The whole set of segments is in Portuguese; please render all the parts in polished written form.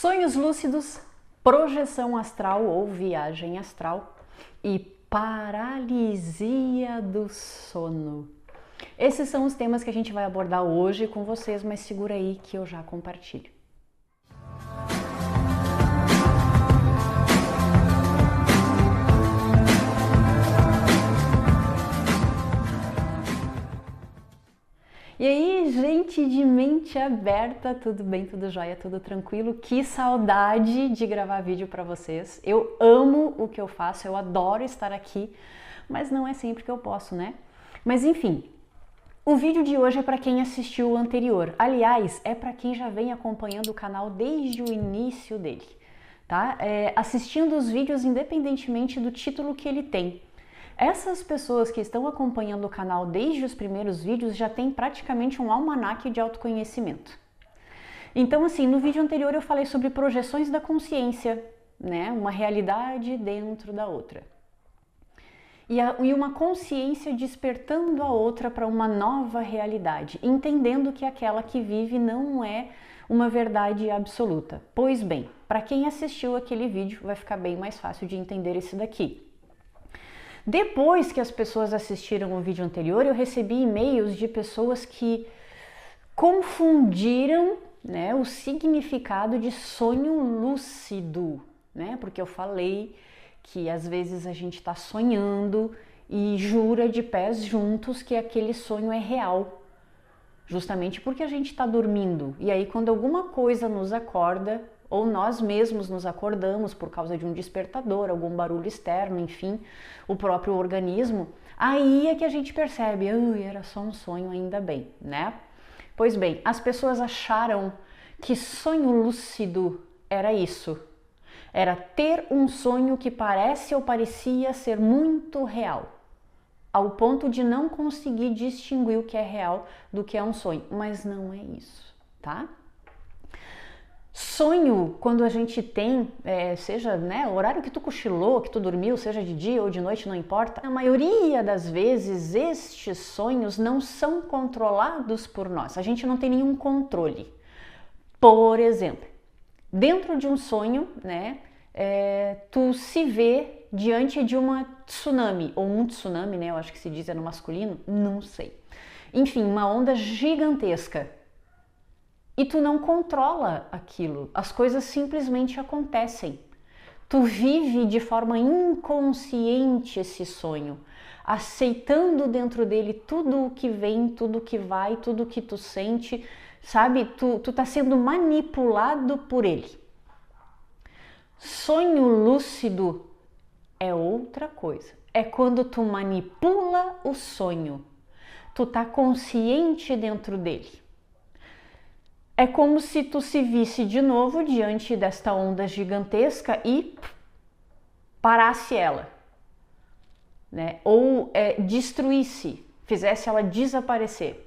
Sonhos lúcidos, projeção astral ou viagem astral e paralisia do sono. Esses são os temas que a gente vai abordar hoje com vocês, mas segura aí que eu já compartilho. E aí, gente de mente aberta, tudo bem, tudo jóia, tudo tranquilo? Que saudade de gravar vídeo para vocês. Eu amo o que eu faço, eu adoro estar aqui, mas não é sempre que eu posso, né? Mas enfim, o vídeo de hoje é para quem assistiu o anterior. Aliás, é para quem já vem acompanhando o canal desde o início dele, tá? Assistindo os vídeos independentemente do título que ele tem. Essas pessoas que estão acompanhando o canal desde os primeiros vídeos já têm praticamente um almanaque de autoconhecimento. Então, assim, no vídeo anterior eu falei sobre projeções da consciência, né? Uma realidade dentro da outra. E uma consciência despertando a outra para uma nova realidade, entendendo que aquela que vive não é uma verdade absoluta. Pois bem, para quem assistiu aquele vídeo vai ficar bem mais fácil de entender esse daqui. Depois que as pessoas assistiram o vídeo anterior, eu recebi e-mails de pessoas que confundiram, né, o significado de sonho lúcido, né? Porque eu falei que às vezes a gente está sonhando e jura de pés juntos que aquele sonho é real, justamente porque a gente está dormindo. E aí quando alguma coisa nos acorda, ou nós mesmos nos acordamos por causa de um despertador, algum barulho externo, enfim, o próprio organismo, aí é que a gente percebe, era só um sonho, ainda bem, né? Pois bem, as pessoas acharam que sonho lúcido era isso, era ter um sonho que parece ou parecia ser muito real, ao ponto de não conseguir distinguir o que é real do que é um sonho, mas não é isso, tá? Sonho, quando a gente tem, seja, né, o horário que tu cochilou, que tu dormiu, seja de dia ou de noite, não importa. A maioria das vezes, estes sonhos não são controlados por nós. A gente não tem nenhum controle. Por exemplo, dentro de um sonho, né, tu se vê diante de uma tsunami, ou um tsunami, né, eu acho que se diz no masculino, não sei. Enfim, uma onda gigantesca. E tu não controla aquilo, as coisas simplesmente acontecem. Tu vive de forma inconsciente esse sonho, aceitando dentro dele tudo o que vem, tudo o que vai, tudo o que tu sente, sabe? Tu tá sendo manipulado por ele. Sonho lúcido é outra coisa. É quando tu manipula o sonho. Tu tá consciente dentro dele. É como se tu se visse de novo diante desta onda gigantesca e parasse ela, né? Ou destruísse, fizesse ela desaparecer.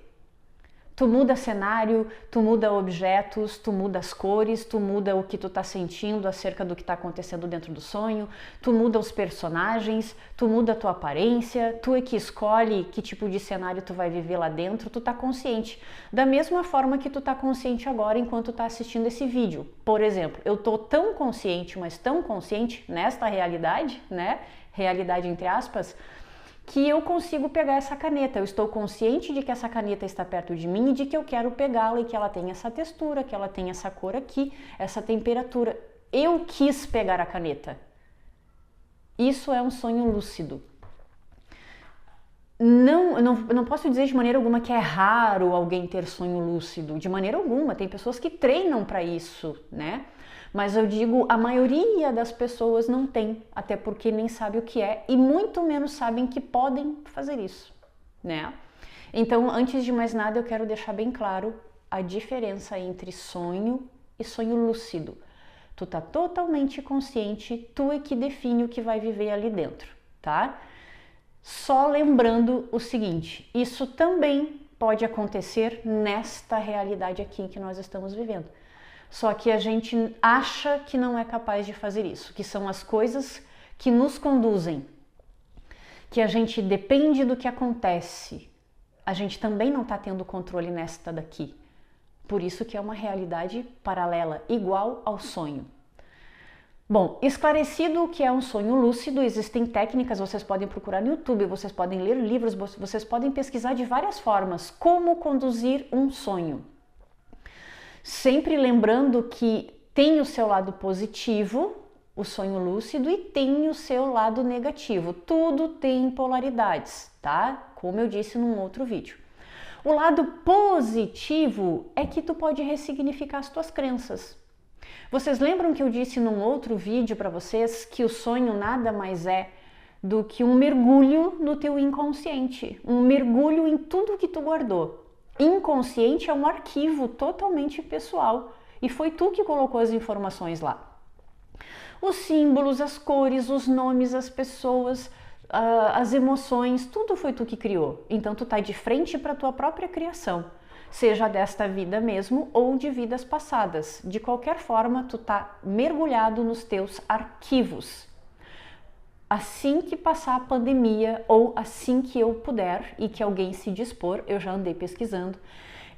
Tu muda cenário, tu muda objetos, tu muda as cores, tu muda o que tu tá sentindo acerca do que tá acontecendo dentro do sonho, tu muda os personagens, tu muda a tua aparência, tu é que escolhe que tipo de cenário tu vai viver lá dentro, tu tá consciente. Da mesma forma que tu tá consciente agora enquanto tá assistindo esse vídeo. Por exemplo, eu tô tão consciente, mas tão consciente nesta realidade, né? Realidade entre aspas, que eu consigo pegar essa caneta. Eu estou consciente de que essa caneta está perto de mim e de que eu quero pegá-la e que ela tem essa textura, que ela tem essa cor aqui, essa temperatura. Eu quis pegar a caneta. Isso é um sonho lúcido. Eu não posso dizer de maneira alguma que é raro alguém ter sonho lúcido. De maneira alguma. Tem pessoas que treinam para isso, né? Mas eu digo, a maioria das pessoas não tem, até porque nem sabe o que é e muito menos sabem que podem fazer isso, né? Então, antes de mais nada, eu quero deixar bem claro a diferença entre sonho e sonho lúcido. Tu tá totalmente consciente, tu é que define o que vai viver ali dentro, tá? Só lembrando o seguinte, isso também pode acontecer nesta realidade aqui que nós estamos vivendo. Só que a gente acha que não é capaz de fazer isso, que são as coisas que nos conduzem, que a gente depende do que acontece. A gente também não está tendo controle nesta daqui. Por isso que é uma realidade paralela, igual ao sonho. Bom, esclarecido o que é um sonho lúcido, existem técnicas, vocês podem procurar no YouTube, vocês podem ler livros, vocês podem pesquisar de várias formas como conduzir um sonho. Sempre lembrando que tem o seu lado positivo, o sonho lúcido, e tem o seu lado negativo. Tudo tem polaridades, tá? Como eu disse num outro vídeo. O lado positivo é que tu pode ressignificar as tuas crenças. Vocês lembram que eu disse num outro vídeo para vocês que o sonho nada mais é do que um mergulho no teu inconsciente, um mergulho em tudo que tu guardou. Inconsciente é um arquivo totalmente pessoal e foi tu que colocou as informações lá. Os símbolos, as cores, os nomes, as pessoas, as emoções, tudo foi tu que criou. Então tu tá de frente para a tua própria criação, seja desta vida mesmo ou de vidas passadas. De qualquer forma, tu tá mergulhado nos teus arquivos. Assim que passar a pandemia ou assim que eu puder e que alguém se dispor, eu já andei pesquisando,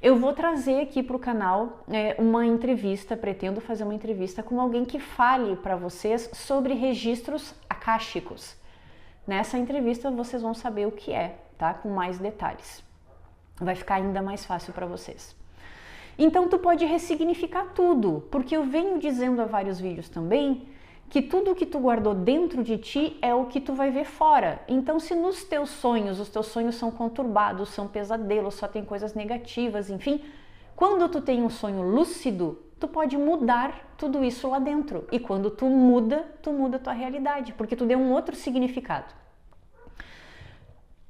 eu vou trazer aqui para o canal uma entrevista, pretendo fazer uma entrevista com alguém que fale para vocês sobre registros akáshicos. Nessa entrevista vocês vão saber o que é, tá? Com mais detalhes. Vai ficar ainda mais fácil para vocês. Então tu pode ressignificar tudo, porque eu venho dizendo há vários vídeos também que tudo que tu guardou dentro de ti é o que tu vai ver fora. Então se nos teus sonhos, os teus sonhos são conturbados, são pesadelos, só tem coisas negativas, enfim, quando tu tem um sonho lúcido, tu pode mudar tudo isso lá dentro. E quando tu muda a tua realidade, porque tu deu um outro significado.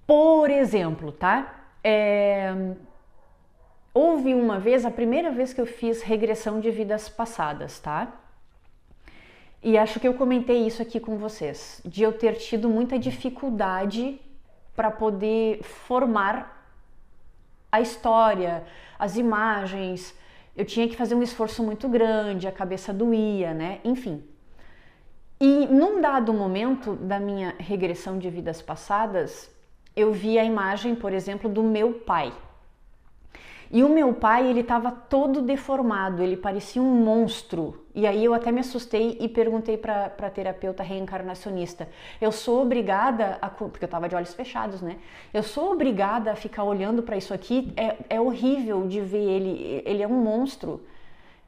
Por exemplo, tá? Houve uma vez, a primeira vez que eu fiz regressão de vidas passadas, tá? E acho que eu comentei isso aqui com vocês, de eu ter tido muita dificuldade para poder formar a história, as imagens. Eu tinha que fazer um esforço muito grande, a cabeça doía, né? Enfim. E num dado momento da minha regressão de vidas passadas, eu vi a imagem, por exemplo, do meu pai. E o meu pai, ele estava todo deformado, ele parecia um monstro. E aí eu até me assustei e perguntei para a terapeuta reencarnacionista, eu sou obrigada, porque eu estava de olhos fechados, né? Eu sou obrigada a ficar olhando para isso aqui? É horrível de ver ele é um monstro.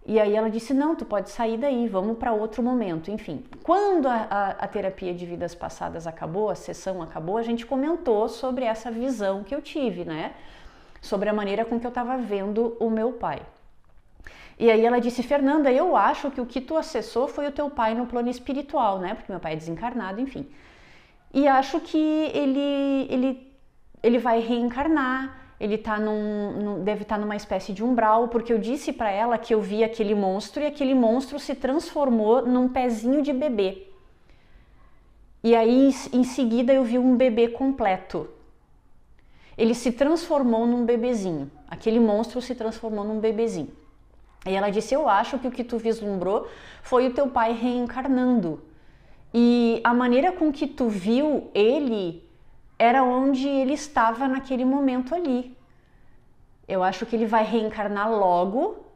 E aí ela disse, não, tu pode sair daí, vamos para outro momento. Enfim, quando a terapia de vidas passadas acabou, a sessão acabou, a gente comentou sobre essa visão que eu tive, né? Sobre a maneira com que eu estava vendo o meu pai. E aí ela disse, Fernanda, eu acho que o que tu acessou foi o teu pai no plano espiritual, né? Porque meu pai é desencarnado, enfim. E acho que ele vai reencarnar, ele tá deve estar numa espécie de umbral, porque eu disse para ela que eu vi aquele monstro e aquele monstro se transformou num pezinho de bebê. E aí, em seguida, eu vi um bebê completo. Ele se transformou num bebezinho. Aquele monstro se transformou num bebezinho. E ela disse, eu acho que o que tu vislumbrou foi o teu pai reencarnando. E a maneira com que tu viu ele era onde ele estava naquele momento ali. Eu acho que ele vai reencarnar logo,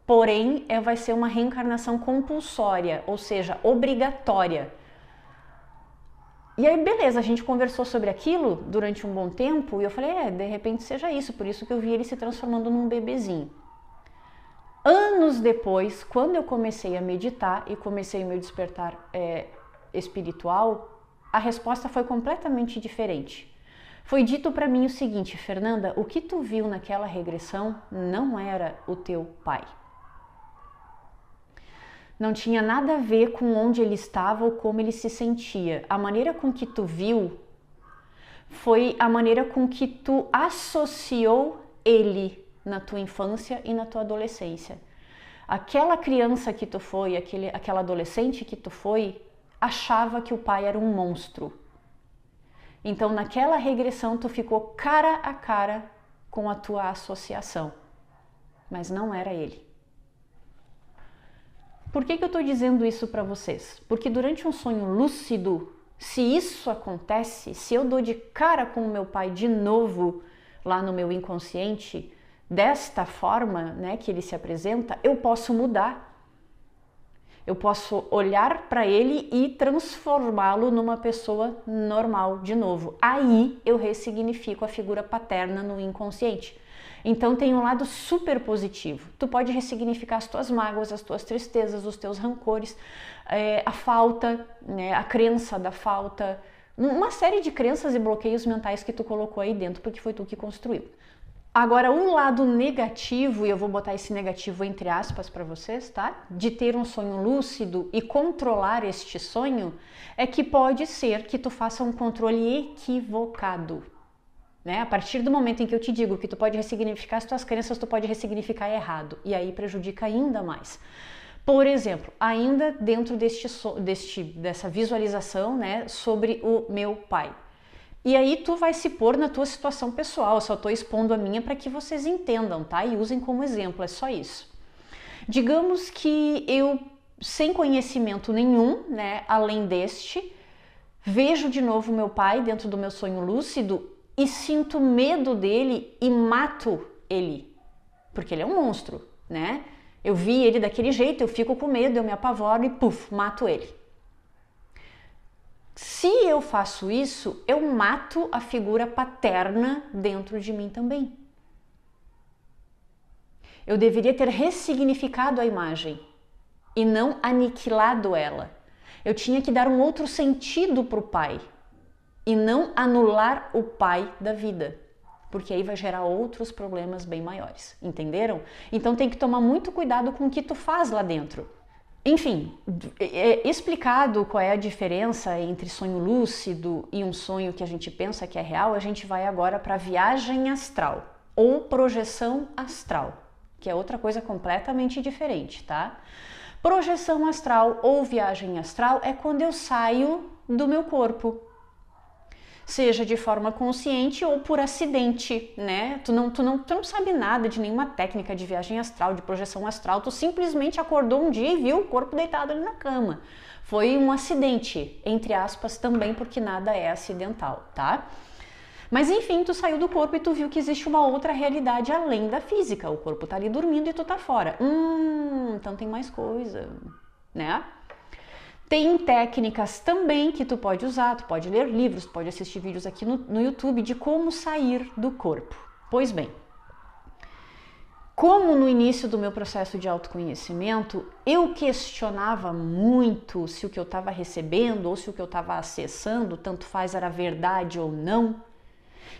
porém vai ser uma reencarnação compulsória, ou seja, obrigatória. E aí, beleza, a gente conversou sobre aquilo durante um bom tempo e eu falei, de repente seja isso, por isso que eu vi ele se transformando num bebezinho. Anos depois, quando eu comecei a meditar e comecei o meu despertar espiritual, a resposta foi completamente diferente. Foi dito para mim o seguinte, Fernanda, o que tu viu naquela regressão não era o teu pai. Não tinha nada a ver com onde ele estava ou como ele se sentia. A maneira com que tu viu foi a maneira com que tu associou ele na tua infância e na tua adolescência. Aquela criança que tu foi, aquela adolescente que tu foi, achava que o pai era um monstro. Então, naquela regressão, tu ficou cara a cara com a tua associação. Mas não era ele. Por que eu estou dizendo isso para vocês? Porque durante um sonho lúcido, se isso acontece, se eu dou de cara com o meu pai de novo lá no meu inconsciente, desta forma, né, que ele se apresenta, eu posso mudar. Eu posso olhar para ele e transformá-lo numa pessoa normal de novo. Aí eu ressignifico a figura paterna no inconsciente. Então tem um lado super positivo. Tu pode ressignificar as tuas mágoas, as tuas tristezas, os teus rancores, a falta, né, a crença da falta, uma série de crenças e bloqueios mentais que tu colocou aí dentro, porque foi tu que construiu. Agora, um lado negativo, e eu vou botar esse negativo entre aspas para vocês, tá? De ter um sonho lúcido e controlar este sonho, é que pode ser que tu faça um controle equivocado, né? A partir do momento em que eu te digo que tu pode ressignificar as tuas crenças, tu pode ressignificar errado, e aí prejudica ainda mais. Por exemplo, ainda dentro dessa visualização, né, sobre o meu pai. E aí tu vai se pôr na tua situação pessoal, eu só estou expondo a minha para que vocês entendam, tá? E usem como exemplo, é só isso. Digamos que eu, sem conhecimento nenhum, né, além deste, vejo de novo meu pai dentro do meu sonho lúcido e sinto medo dele e mato ele, porque ele é um monstro, né? Eu vi ele daquele jeito, eu fico com medo, eu me apavoro e puf, mato ele. Se eu faço isso, eu mato a figura paterna dentro de mim também. Eu deveria ter ressignificado a imagem e não aniquilado ela. Eu tinha que dar um outro sentido para o pai e não anular o pai da vida, porque aí vai gerar outros problemas bem maiores, entenderam? Então tem que tomar muito cuidado com o que tu faz lá dentro. Enfim, explicado qual é a diferença entre sonho lúcido e um sonho que a gente pensa que é real, a gente vai agora para viagem astral ou projeção astral, que é outra coisa completamente diferente, tá? Projeção astral ou viagem astral é quando eu saio do meu corpo, seja de forma consciente ou por acidente, né? Tu não sabe nada de nenhuma técnica de viagem astral, de projeção astral, tu simplesmente acordou um dia e viu o corpo deitado ali na cama. Foi um acidente, entre aspas, também, porque nada é acidental, tá? Mas enfim, tu saiu do corpo e tu viu que existe uma outra realidade além da física. O corpo tá ali dormindo e tu tá fora. Então tem mais coisa, né? Tem técnicas também que tu pode usar, tu pode ler livros, tu pode assistir vídeos aqui no YouTube de como sair do corpo. Pois bem, como no início do meu processo de autoconhecimento, eu questionava muito se o que eu estava recebendo ou se o que eu estava acessando, tanto faz, era verdade ou não,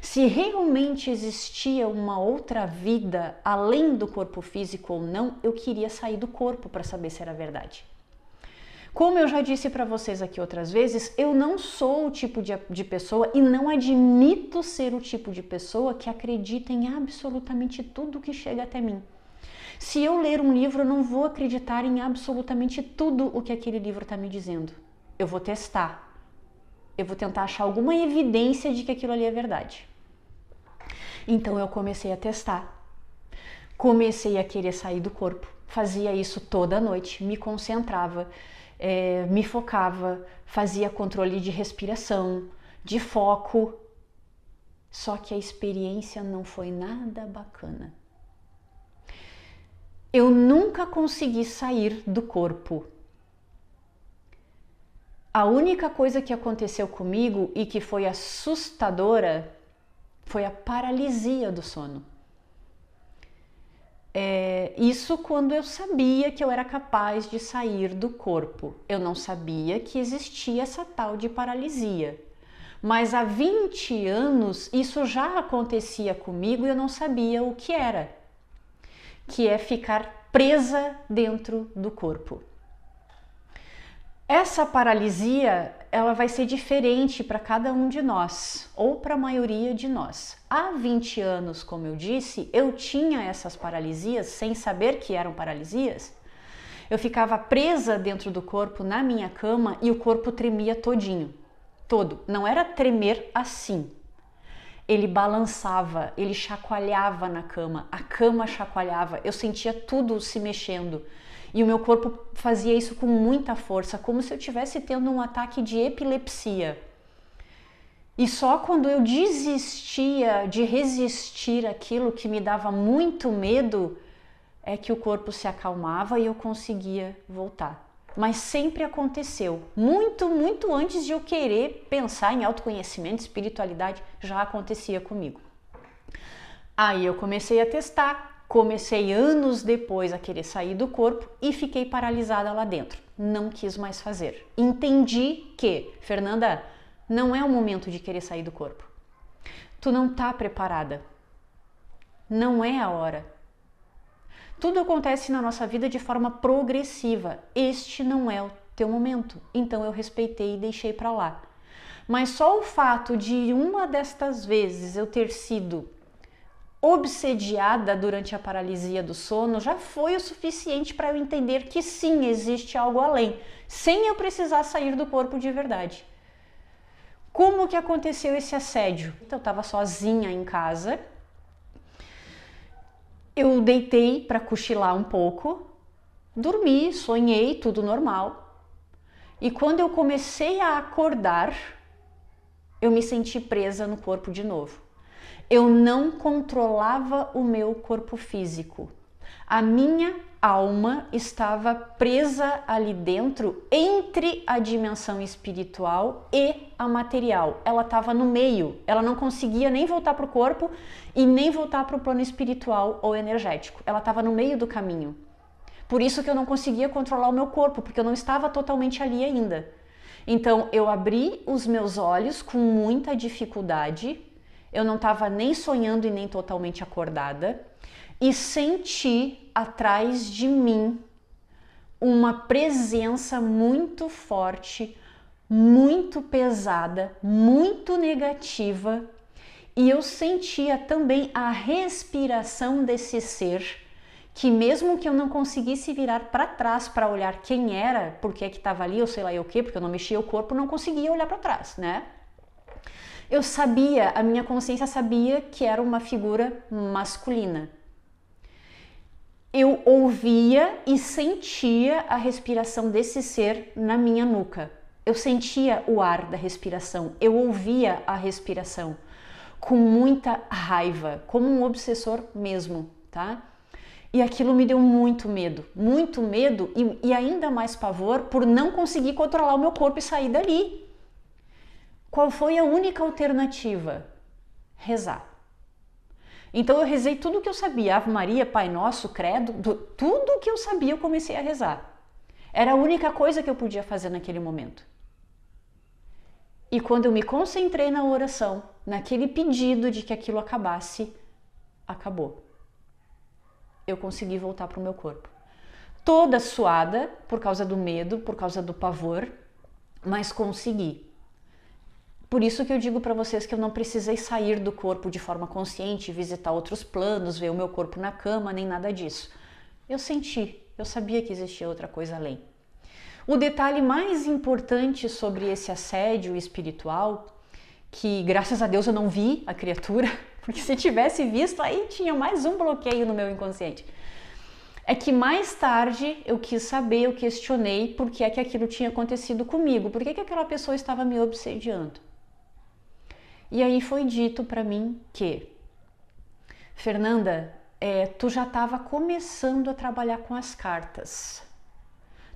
se realmente existia uma outra vida além do corpo físico ou não, eu queria sair do corpo para saber se era verdade. Como eu já disse para vocês aqui outras vezes, eu não sou o tipo de pessoa e não admito ser o tipo de pessoa que acredita em absolutamente tudo que chega até mim. Se eu ler um livro, eu não vou acreditar em absolutamente tudo o que aquele livro está me dizendo. Eu vou testar. Eu vou tentar achar alguma evidência de que aquilo ali é verdade. Então eu comecei a testar. Comecei a querer sair do corpo. Fazia isso toda noite, me concentrava. Me focava, fazia controle de respiração, de foco, só que a experiência não foi nada bacana. Eu nunca consegui sair do corpo. A única coisa que aconteceu comigo e que foi assustadora foi a paralisia do sono. Isso quando eu sabia que eu era capaz de sair do corpo. Eu não sabia que existia essa tal de paralisia. Mas há 20 anos isso já acontecia comigo e eu não sabia o que era. Que é ficar presa dentro do corpo. Essa paralisia, ela vai ser diferente para cada um de nós, ou para a maioria de nós. Há 20 anos, como eu disse, eu tinha essas paralisias sem saber que eram paralisias. Eu ficava presa dentro do corpo na minha cama e o corpo tremia todinho, todo. Não era tremer assim. Ele balançava, ele chacoalhava na cama, a cama chacoalhava, eu sentia tudo se mexendo. E o meu corpo fazia isso com muita força, como se eu estivesse tendo um ataque de epilepsia. E só quando eu desistia de resistir àquilo que me dava muito medo é que o corpo se acalmava e eu conseguia voltar. Mas sempre aconteceu. Muito, muito antes de eu querer pensar em autoconhecimento, espiritualidade, já acontecia comigo. Aí eu comecei a testar, comecei anos depois a querer sair do corpo e fiquei paralisada lá dentro. Não quis mais fazer. Entendi que, Fernanda, não é o momento de querer sair do corpo. Tu não tá preparada. Não é a hora. Tudo acontece na nossa vida de forma progressiva. Este não é o teu momento. Então eu respeitei e deixei para lá. Mas só o fato de uma destas vezes eu ter sido obsediada durante a paralisia do sono já foi o suficiente para eu entender que sim, existe algo além, sem eu precisar sair do corpo de verdade. Como que aconteceu esse assédio? Então, eu estava sozinha em casa, eu deitei para cochilar um pouco, dormi, sonhei, tudo normal. E quando eu comecei a acordar, eu me senti presa no corpo de novo. Eu não controlava o meu corpo físico. A minha alma estava presa ali dentro, entre a dimensão espiritual e a material. Ela estava no meio, ela não conseguia nem voltar para o corpo e nem voltar para o plano espiritual ou energético. Ela estava no meio do caminho. Por isso que eu não conseguia controlar o meu corpo, porque eu não estava totalmente ali ainda. Então eu abri os meus olhos com muita dificuldade, eu não estava nem sonhando e nem totalmente acordada, e senti atrás de mim uma presença muito forte, muito pesada, muito negativa, e eu sentia também a respiração desse ser que mesmo que eu não conseguisse virar para trás para olhar quem era, porque é que estava ali, ou sei lá eu o quê, porque eu não mexia o corpo, não conseguia olhar para trás, né? Eu sabia, a minha consciência sabia que era uma figura masculina. Eu ouvia e sentia a respiração desse ser na minha nuca. Eu sentia o ar da respiração, eu ouvia a respiração com muita raiva, como um obsessor mesmo, tá? E aquilo me deu muito medo e ainda mais pavor por não conseguir controlar o meu corpo e sair dali. Qual foi a única alternativa? Rezar. Então eu rezei tudo o que eu sabia, Ave Maria, Pai Nosso, Credo, tudo que eu sabia eu comecei a rezar. Era a única coisa que eu podia fazer naquele momento. E quando eu me concentrei na oração, naquele pedido de que aquilo acabasse, acabou. Eu consegui voltar para o meu corpo. Toda suada por causa do medo, por causa do pavor, mas consegui. Por isso que eu digo para vocês que eu não precisei sair do corpo de forma consciente, visitar outros planos, ver o meu corpo na cama, nem nada disso. Eu senti, eu sabia que existia outra coisa além. O detalhe mais importante sobre esse assédio espiritual, que graças a Deus eu não vi a criatura, porque se tivesse visto aí tinha mais um bloqueio no meu inconsciente, é que mais tarde eu quis saber, eu questionei por que é que aquilo tinha acontecido comigo, por que aquela pessoa estava me obsediando. E aí foi dito para mim que, Fernanda, tu já estava começando a trabalhar com as cartas,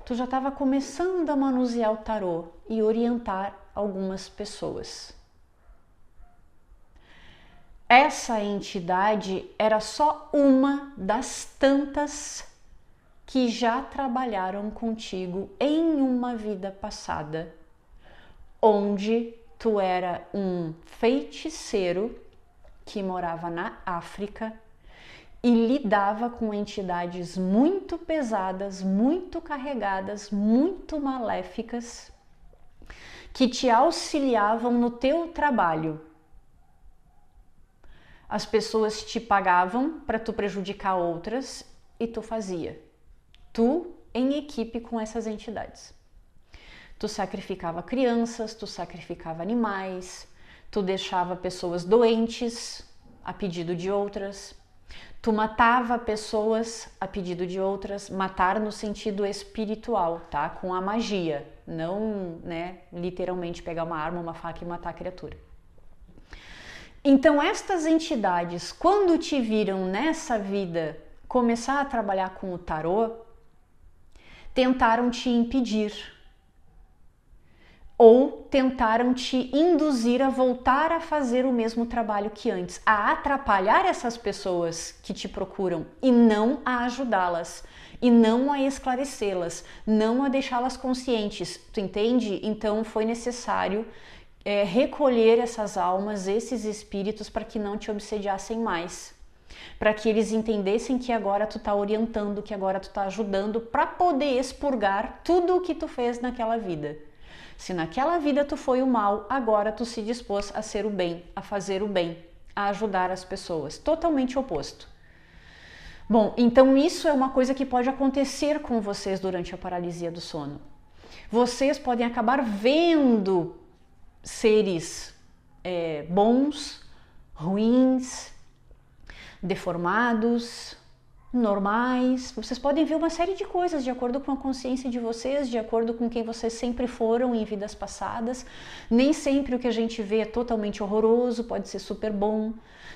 tu já estava começando a manusear o tarô e orientar algumas pessoas. Essa entidade era só uma das tantas que já trabalharam contigo em uma vida passada, onde tu era um feiticeiro que morava na África e lidava com entidades muito pesadas, muito carregadas, muito maléficas, que te auxiliavam no teu trabalho. As pessoas te pagavam para tu prejudicar outras e tu fazia. Tu em equipe com essas entidades. Tu sacrificava crianças, tu sacrificava animais, tu deixava pessoas doentes a pedido de outras, tu matava pessoas a pedido de outras, matar no sentido espiritual, tá? Com a magia, não, né, literalmente pegar uma arma, uma faca e matar a criatura. Então, estas entidades, quando te viram nessa vida começar a trabalhar com o tarô, tentaram te impedir ou tentaram te induzir a voltar a fazer o mesmo trabalho que antes, a atrapalhar essas pessoas que te procuram e não a ajudá-las, e não a esclarecê-las, não a deixá-las conscientes, tu entende? Então foi necessário recolher essas almas, esses espíritos, para que não te obsediassem mais, para que eles entendessem que agora tu tá orientando, que agora tu tá ajudando, para poder expurgar tudo o que tu fez naquela vida. Se naquela vida tu foi o mal, agora tu se dispôs a ser o bem, a fazer o bem, a ajudar as pessoas. Totalmente oposto. Bom, então isso é uma coisa que pode acontecer com vocês durante a paralisia do sono. Vocês podem acabar vendo seres bons, ruins, deformados, normais. Vocês podem ver uma série de coisas de acordo com a consciência de vocês, de acordo com quem vocês sempre foram em vidas passadas. Nem sempre o que a gente vê é totalmente horroroso, pode ser super bom.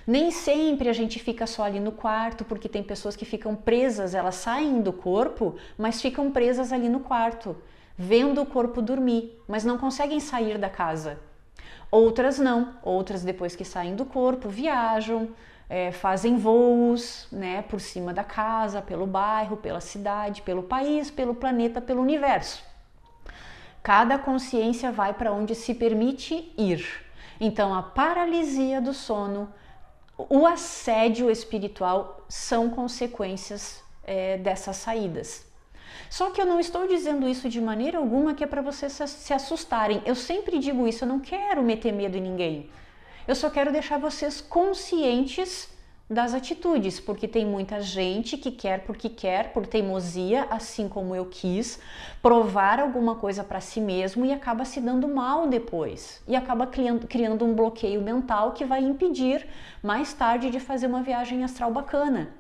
Nem sempre a gente fica só ali no quarto, porque tem pessoas que ficam presas, elas saem do corpo, mas ficam presas ali no quarto, vendo o corpo dormir, mas não conseguem sair da casa. Outras não, outras depois que saem do corpo viajam, fazem voos, né, por cima da casa, pelo bairro, pela cidade, pelo país, pelo planeta, pelo universo. Cada consciência vai para onde se permite ir. Então a paralisia do sono, o assédio espiritual são consequências dessas saídas. Só que eu não estou dizendo isso de maneira alguma que é para vocês se assustarem. Eu sempre digo isso, eu não quero meter medo em ninguém. Eu só quero deixar vocês conscientes das atitudes, porque tem muita gente que quer porque quer, por teimosia, assim como eu quis, provar alguma coisa para si mesmo e acaba se dando mal depois. E acaba criando um bloqueio mental que vai impedir mais tarde de fazer uma viagem astral bacana.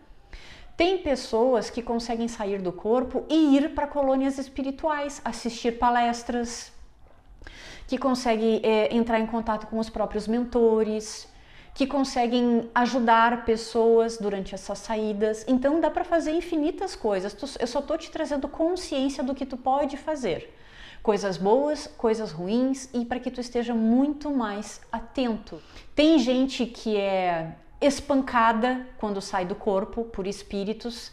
Tem pessoas que conseguem sair do corpo e ir para colônias espirituais, assistir palestras, que conseguem entrar em contato com os próprios mentores, que conseguem ajudar pessoas durante essas saídas. Então dá para fazer infinitas coisas. Eu só estou te trazendo consciência do que tu pode fazer. Coisas boas, coisas ruins, e para que tu esteja muito mais atento. Tem gente que é espancada quando sai do corpo por espíritos,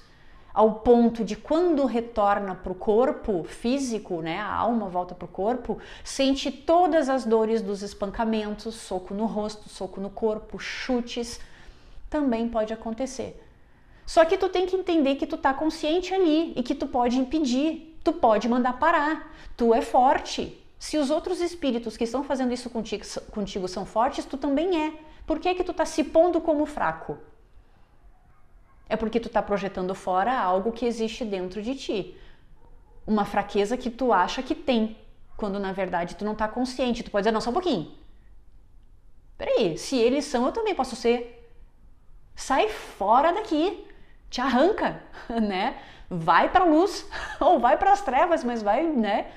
ao ponto de quando retorna para o corpo físico, né, a alma volta para o corpo, sente todas as dores dos espancamentos, soco no rosto, soco no corpo, chutes, também pode acontecer. Só que tu tem que entender que tu tá consciente ali e que tu pode impedir, tu pode mandar parar, tu é forte. Se os outros espíritos que estão fazendo isso contigo são fortes, tu também é. Por que tu tá se pondo como fraco? É porque tu tá projetando fora algo que existe dentro de ti. Uma fraqueza que tu acha que tem, quando na verdade tu não tá consciente. Tu pode dizer, não, só um pouquinho. Peraí, se eles são, eu também posso ser. Sai fora daqui, te arranca, né? Vai pra luz, ou vai pras trevas, mas vai, né?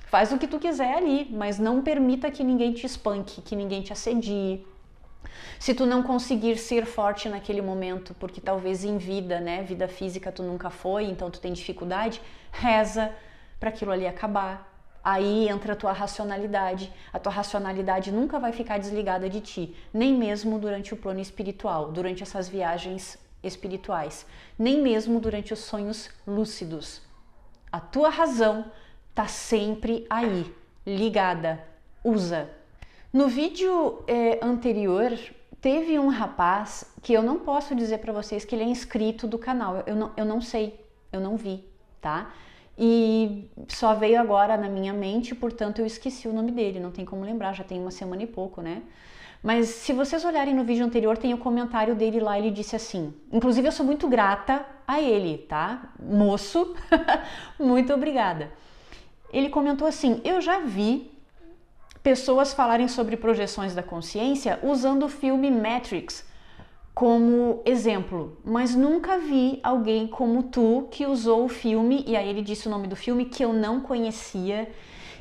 Faz o que tu quiser ali, mas não permita que ninguém te espanque, que ninguém te assedie. Se tu não conseguir ser forte naquele momento, porque talvez em vida, né, vida física tu nunca foi, então tu tem dificuldade, reza para aquilo ali acabar. Aí entra a tua racionalidade. A tua racionalidade nunca vai ficar desligada de ti, nem mesmo durante o plano espiritual, durante essas viagens espirituais, nem mesmo durante os sonhos lúcidos. A tua razão tá sempre aí, ligada, usa. No vídeo anterior, teve um rapaz que eu não posso dizer para vocês que ele é inscrito do canal, eu não sei, eu não vi, tá? E só veio agora na minha mente, portanto eu esqueci o nome dele, não tem como lembrar, já tem uma semana e pouco, né? Mas se vocês olharem no vídeo anterior, tem o comentário dele lá, ele disse assim, inclusive eu sou muito grata a ele, tá? Moço, muito obrigada. Ele comentou assim, eu já vi pessoas falarem sobre projeções da consciência usando o filme Matrix como exemplo, mas nunca vi alguém como tu que usou o filme, e aí ele disse o nome do filme que eu não conhecia,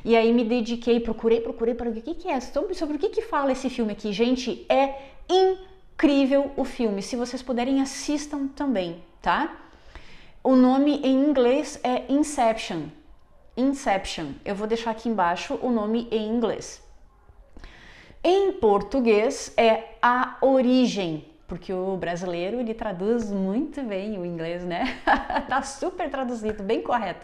e aí me dediquei, procurei para ver o que é, sobre o que fala esse filme aqui. Gente, é incrível o filme, se vocês puderem assistam também, tá? O nome em inglês é Inception. Inception, eu vou deixar aqui embaixo o nome em inglês. Em português é A Origem, porque o brasileiro ele traduz muito bem o inglês, né? Tá super traduzido, bem correto.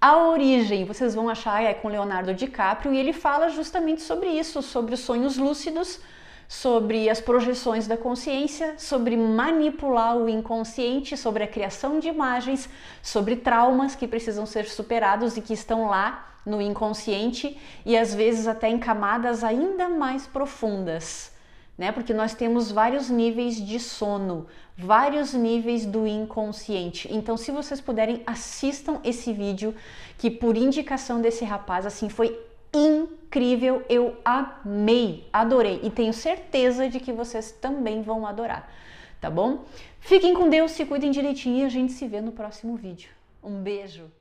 A Origem, vocês vão achar, é com Leonardo DiCaprio, e ele fala justamente sobre isso, sobre os sonhos lúcidos, sobre as projeções da consciência, sobre manipular o inconsciente, sobre a criação de imagens, sobre traumas que precisam ser superados e que estão lá no inconsciente e às vezes até em camadas ainda mais profundas, né? Porque nós temos vários níveis de sono, vários níveis do inconsciente. Então, se vocês puderem, assistam esse vídeo que por indicação desse rapaz, assim, foi incrível, eu amei, adorei e tenho certeza de que vocês também vão adorar, tá bom? Fiquem com Deus, se cuidem direitinho e a gente se vê no próximo vídeo. Um beijo!